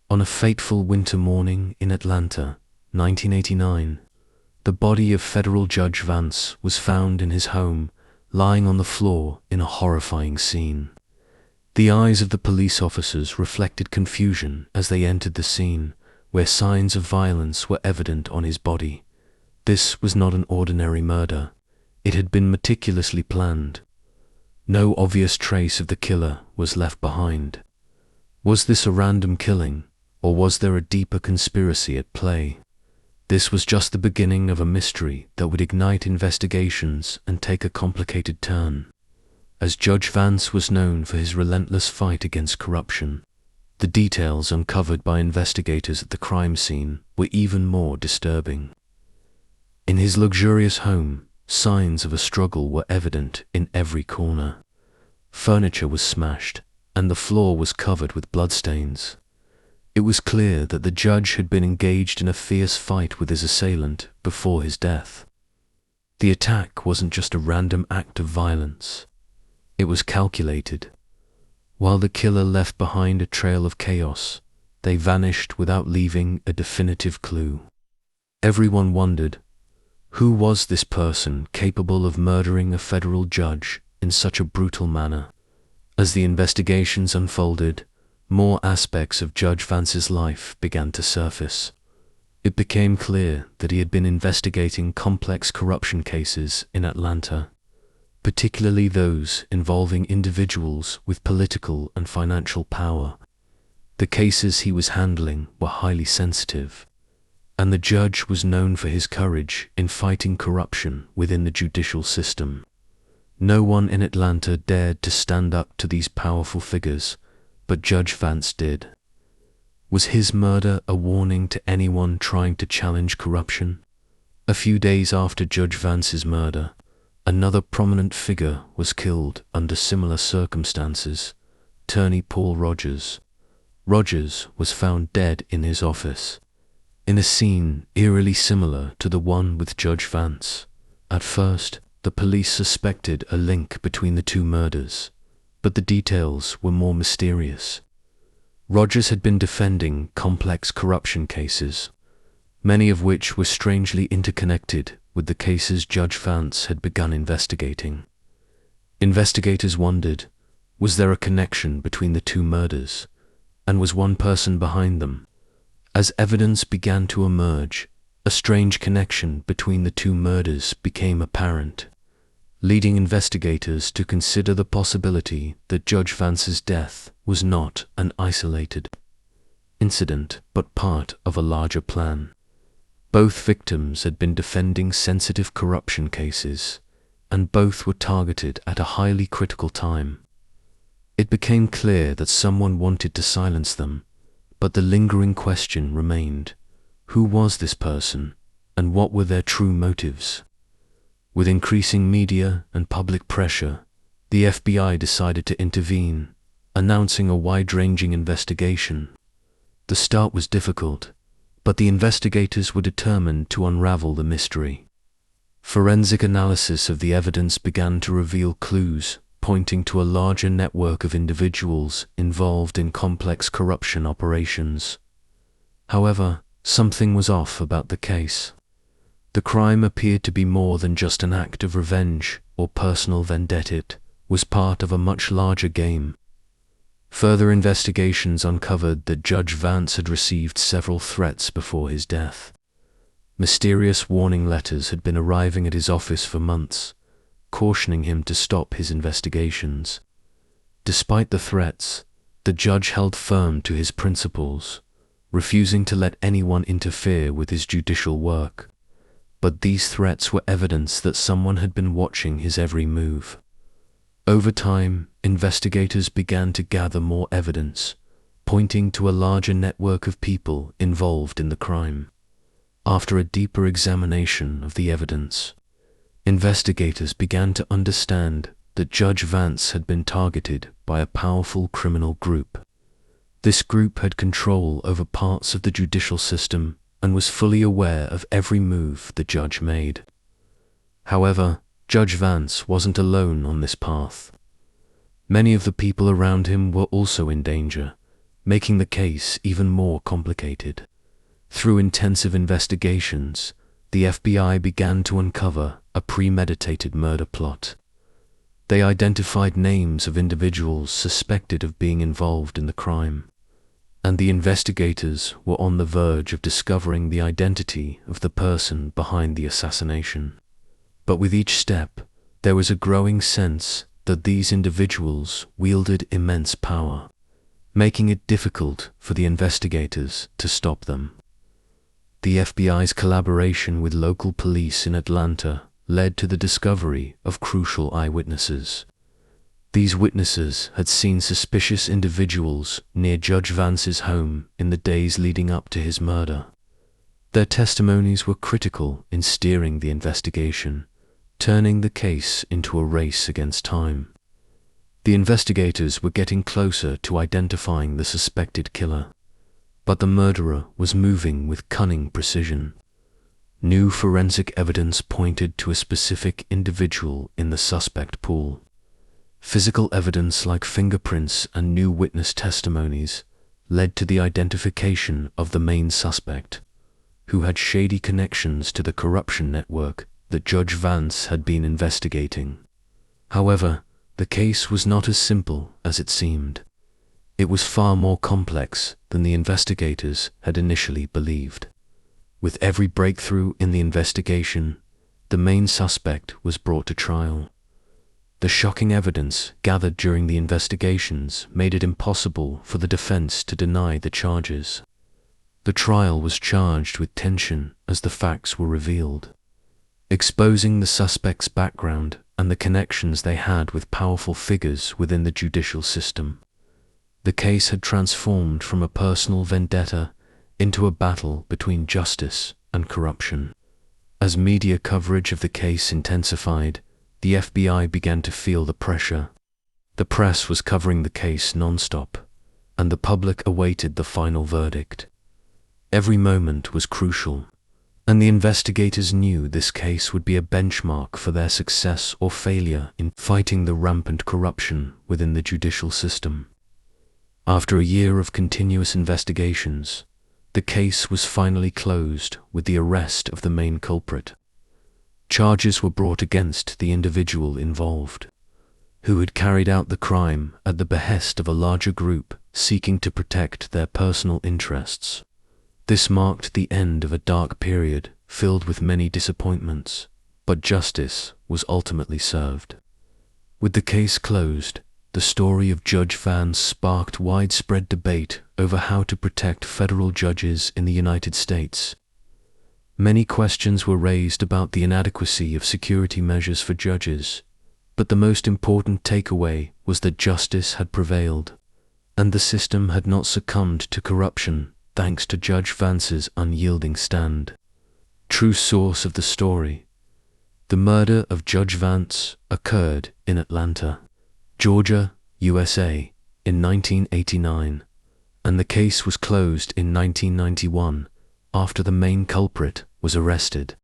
On a fateful winter morning in Atlanta, 1989, the body of Federal Judge Vance was found in his home, lying on the floor in a horrifying scene. The eyes of the police officers reflected confusion as they entered the scene, where signs of violence were evident on his body. This was not an ordinary murder. It had been meticulously planned. No obvious trace of the killer was left behind. Was this a random killing, or was there a deeper conspiracy at play? This was just the beginning of a mystery that would ignite investigations and take a complicated turn. As Judge Vance was known for his relentless fight against corruption, the details uncovered by investigators at the crime scene were even more disturbing. In his luxurious home, signs of a struggle were evident in every corner. Furniture was smashed, and the floor was covered with bloodstains. It was clear that the judge had been engaged in a fierce fight with his assailant before his death. The attack wasn't just a random act of violence. It was calculated. While the killer left behind a trail of chaos, they vanished without leaving a definitive clue. Everyone wondered, who was this person capable of murdering a federal judge in such a brutal manner? As the investigations unfolded, more aspects of Judge Vance's life began to surface. It became clear that he had been investigating complex corruption cases in Atlanta, particularly those involving individuals with political and financial power. The cases he was handling were highly sensitive, and the judge was known for his courage in fighting corruption within the judicial system. No one in Atlanta dared to stand up to these powerful figures, but Judge Vance did. Was his murder a warning to anyone trying to challenge corruption? A few days after Judge Vance's murder, another prominent figure was killed under similar circumstances, attorney Paul Rogers. Rogers was found dead in his office, in a scene eerily similar to the one with Judge Vance. At first, the police suspected a link between the two murders, but the details were more mysterious. Rogers had been defending complex corruption cases, many of which were strangely interconnected with the cases Judge Vance had begun investigating. Investigators wondered, was there a connection between the two murders, and was one person behind them? As evidence began to emerge, a strange connection between the two murders became apparent, leading investigators to consider the possibility that Judge Vance's death was not an isolated incident but part of a larger plan. Both victims had been defending sensitive corruption cases, and both were targeted at a highly critical time. It became clear that someone wanted to silence them, but the lingering question remained: who was this person, and what were their true motives? With increasing media and public pressure, the FBI decided to intervene, announcing a wide-ranging investigation. The start was difficult, but the investigators were determined to unravel the mystery. Forensic analysis of the evidence began to reveal clues pointing to a larger network of individuals involved in complex corruption operations. However, something was off about the case. The crime appeared to be more than just an act of revenge or personal vendetta. It was part of a much larger game. Further investigations uncovered that Judge Vance had received several threats before his death. Mysterious warning letters had been arriving at his office for months, cautioning him to stop his investigations. Despite the threats, the judge held firm to his principles, refusing to let anyone interfere with his judicial work. But these threats were evidence that someone had been watching his every move. Over time, investigators began to gather more evidence, pointing to a larger network of people involved in the crime. After a deeper examination of the evidence, investigators began to understand that Judge Vance had been targeted by a powerful criminal group. This group had control over parts of the judicial system and was fully aware of every move the judge made. However, Judge Vance wasn't alone on this path. Many of the people around him were also in danger, making the case even more complicated. Through intensive investigations, the FBI began to uncover a premeditated murder plot. They identified names of individuals suspected of being involved in the crime, and the investigators were on the verge of discovering the identity of the person behind the assassination. But with each step, there was a growing sense that these individuals wielded immense power, making it difficult for the investigators to stop them. The FBI's collaboration with local police in Atlanta led to the discovery of crucial eyewitnesses. These witnesses had seen suspicious individuals near Judge Vance's home in the days leading up to his murder. Their testimonies were critical in steering the investigation, turning the case into a race against time. The investigators were getting closer to identifying the suspected killer, but the murderer was moving with cunning precision. New forensic evidence pointed to a specific individual in the suspect pool. Physical evidence like fingerprints and new witness testimonies led to the identification of the main suspect, who had shady connections to the corruption network that Judge Vance had been investigating. However, the case was not as simple as it seemed. It was far more complex than the investigators had initially believed. With every breakthrough in the investigation, the main suspect was brought to trial. The shocking evidence gathered during the investigations made it impossible for the defense to deny the charges. The trial was charged with tension as the facts were revealed, exposing the suspects' background and the connections they had with powerful figures within the judicial system. The case had transformed from a personal vendetta into a battle between justice and corruption. As media coverage of the case intensified, the FBI began to feel the pressure. The press was covering the case non-stop, and the public awaited the final verdict. Every moment was crucial, and the investigators knew this case would be a benchmark for their success or failure in fighting the rampant corruption within the judicial system. After a year of continuous investigations, the case was finally closed with the arrest of the main culprit. Charges were brought against the individual involved, who had carried out the crime at the behest of a larger group seeking to protect their personal interests. This marked the end of a dark period filled with many disappointments, but justice was ultimately served. With the case closed, the story of Judge Vance sparked widespread debate over how to protect federal judges in the United States. Many questions were raised about the inadequacy of security measures for judges, but the most important takeaway was that justice had prevailed, and the system had not succumbed to corruption thanks to Judge Vance's unyielding stand. True source of the story: the murder of Judge Vance occurred in Atlanta, Georgia, USA, in 1989, and the case was closed in 1991 after the main culprit was arrested.